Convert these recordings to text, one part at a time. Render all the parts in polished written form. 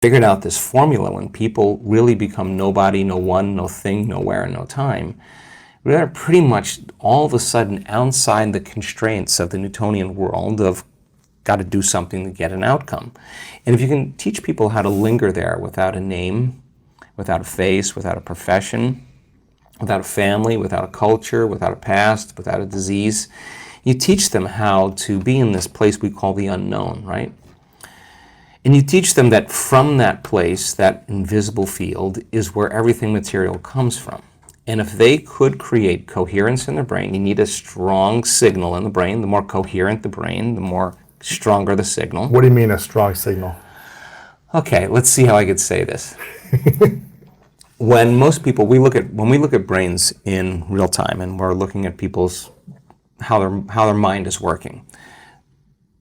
figured out this formula when people really become nobody, no one, no thing, nowhere, no time. They're pretty much all of a sudden outside the constraints of the Newtonian world of got to do something to get an outcome. And if you can teach people how to linger there without a name, without a face, without a profession, without a family, without a culture, without a past, without a disease, you teach them how to be in this place we call the unknown, right? And you teach them that from that place, that invisible field, is where everything material comes from. And if they could create coherence in their brain, you need a strong signal in the brain. The more coherent the brain, the more stronger the signal. What do you mean a strong signal? Okay, let's see how I could say this. When most people, when we look at brains in real time, and we're looking at people's how their mind is working.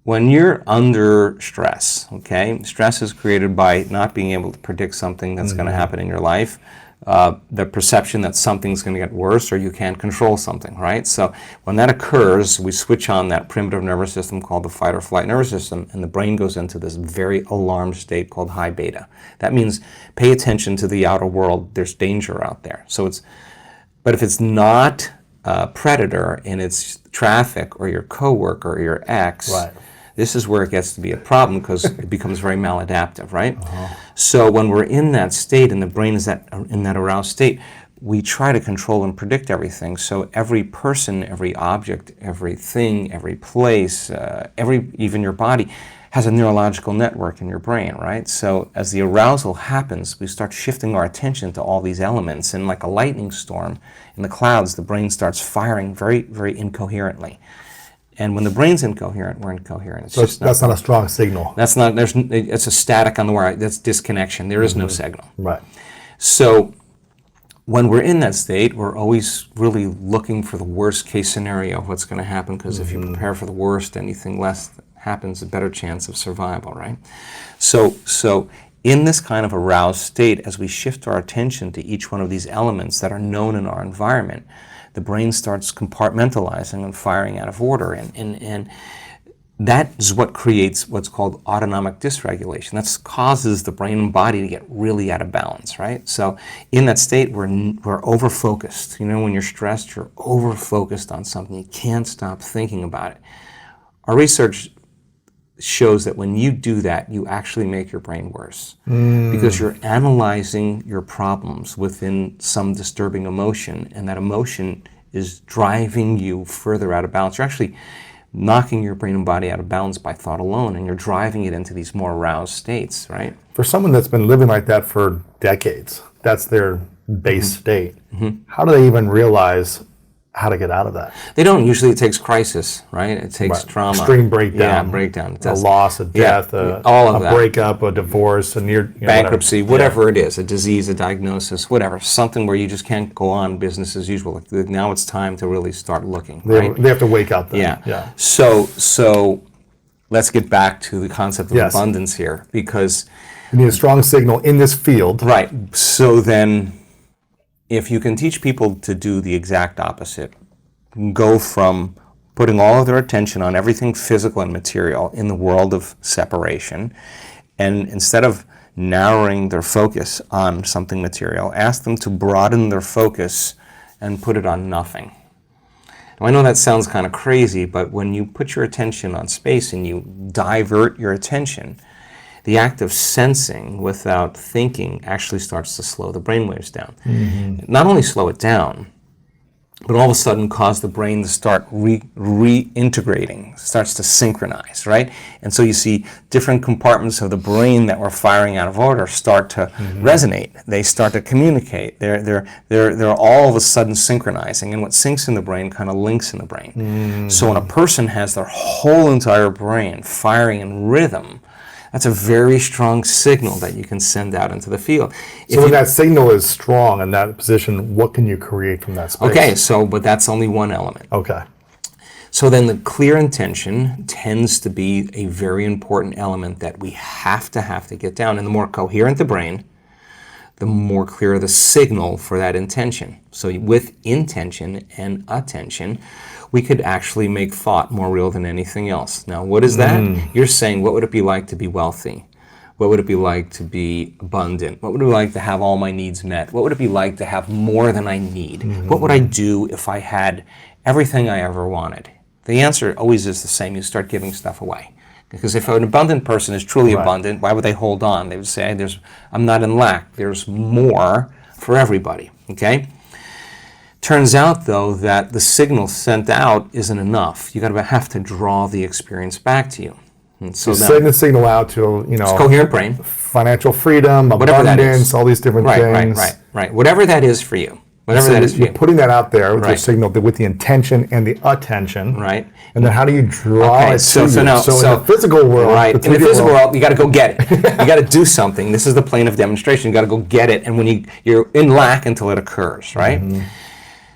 When you're under stress, okay, stress is created by not being able to predict something that's going to happen in your life, the perception that something's going to get worse or you can't control something, right? So when that occurs, we switch on that primitive nervous system called the fight or flight nervous system, and the brain goes into this very alarmed state called high beta. That means pay attention to the outer world. There's danger out there. But if it's not a predator and it's traffic or your coworker or your ex, right. This is where it gets to be a problem because it becomes very maladaptive, right? So when we're in that state and the brain is in that aroused state, we try to control and predict everything. So every person, every object, everything, every place, even your body has a neurological network in your brain, right? So as the arousal happens, we start shifting our attention to all these elements, and like a lightning storm in the clouds, the brain starts firing very, very incoherently. And when the brain's incoherent, we're incoherent. So that's not a strong signal. It's a static on the wire. That's disconnection. There is no signal. Right. So when we're in that state, we're always really looking for the worst case scenario of what's going to happen, because if you prepare for the worst, anything less happens, a better chance of survival, right? So in this kind of aroused state, as we shift our attention to each one of these elements that are known in our environment, the brain starts compartmentalizing and firing out of order. And that is what creates what's called autonomic dysregulation. That causes the brain and body to get really out of balance, right? So in that state, we're over-focused. You know, when you're stressed, you're over-focused on something. You can't stop thinking about it. Our research shows that when you do that, you actually make your brain worse because you're analyzing your problems within some disturbing emotion, and that emotion is driving you further out of balance. You're actually knocking your brain and body out of balance by thought alone, and you're driving it into these more aroused states, right? For someone that's been living like that for decades, that's their base state. How do they even realize how to get out of that? They don't. Usually it takes crisis, right? It takes trauma. Extreme breakdown. Yeah, breakdown. A loss, a death, all of a breakup, a divorce, a bankruptcy, whatever it is, a disease, a diagnosis, whatever, something where you just can't go on business as usual. Now it's time to really start looking, right? They have to wake up then. Yeah. So let's get back to the concept of abundance here, because you need a strong signal in this field. Right. So then, if you can teach people to do the exact opposite, go from putting all of their attention on everything physical and material in the world of separation, and instead of narrowing their focus on something material, ask them to broaden their focus and put it on nothing. Now, I know that sounds kind of crazy, but when you put your attention on space and you divert your attention, the act of sensing without thinking actually starts to slow the brainwaves down. Not only slow it down, but all of a sudden cause the brain to start reintegrating, starts to synchronize, right? And so you see different compartments of the brain that were firing out of order start to resonate. They start to communicate. They're all of a sudden synchronizing, and what syncs in the brain kind of links in the brain. So when a person has their whole entire brain firing in rhythm, that's a very strong signal that you can send out into the field. So when that signal is strong in that position, what can you create from that space? Okay, but that's only one element. Okay. So then the clear intention tends to be a very important element that we have to get down. And the more coherent the brain, the more clear the signal for that intention. So with intention and attention, we could actually make thought more real than anything else. Now, what is that? You're saying, what would it be like to be wealthy? What would it be like to be abundant? What would it be like to have all my needs met? What would it be like to have more than I need? What would I do if I had everything I ever wanted? The answer always is the same. You start giving stuff away. Because if an abundant person is truly abundant, why would they hold on? They would say, I'm not in lack. There's more for everybody. Okay? Turns out, though, that the signal sent out isn't enough. You have to draw the experience back to you. And so send the signal out to, it's coherent brain, financial freedom, abundance, all these different things. Right. Whatever that is for you. Whatever that is for you. You're putting that out there with your signal, with the intention and the attention. Right. And then how do you draw it to you? So in the physical world, in the physical world, you got to go get it. You got to do something. This is the plane of demonstration. You got to go get it, and when you're in lack until it occurs, right?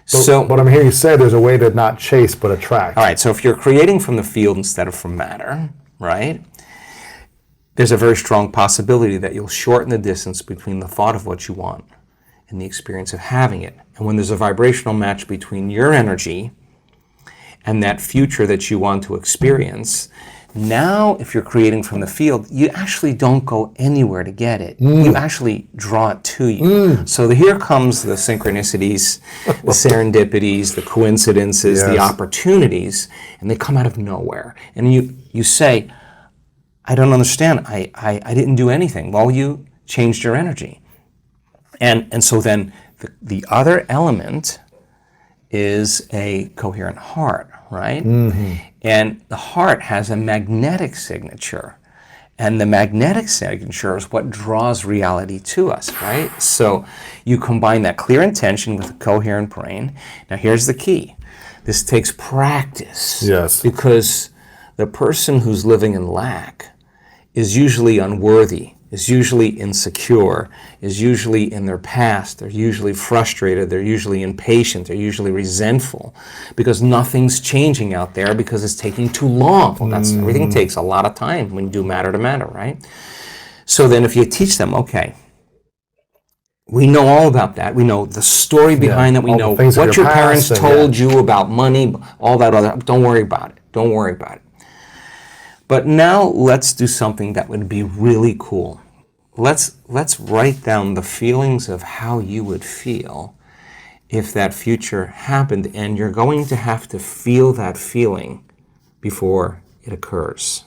So what I'm hearing you say, there's a way to not chase but attract. All right. So if you're creating from the field instead of from matter, right? There's a very strong possibility that you'll shorten the distance between the thought of what you want and the experience of having it. And when there's a vibrational match between your energy and that future that you want to experience, now if you're creating from the field, you actually don't go anywhere to get it. You actually draw it to you. So here comes the synchronicities, the serendipities, the coincidences, the opportunities, and they come out of nowhere. And you say, I don't understand. I didn't do anything. Well, you changed your energy. And so then the other element is a coherent heart, right? And the heart has a magnetic signature. And the magnetic signature is what draws reality to us, right? So you combine that clear intention with a coherent brain. Now here's the key. This takes practice. Yes. Because the person who's living in lack is usually unworthy, is usually insecure, is usually in their past, they're usually frustrated, they're usually impatient, they're usually resentful, because nothing's changing out there because it's taking too long. Well, everything takes a lot of time when you do matter to matter, right? So then if you teach them, okay, we know all about that. We know the story behind that. We know what your parents told you about money, all that other. Don't worry about it. Don't worry about it. But now let's do something that would be really cool. Let's write down the feelings of how you would feel if that future happened, and you're going to have to feel that feeling before it occurs.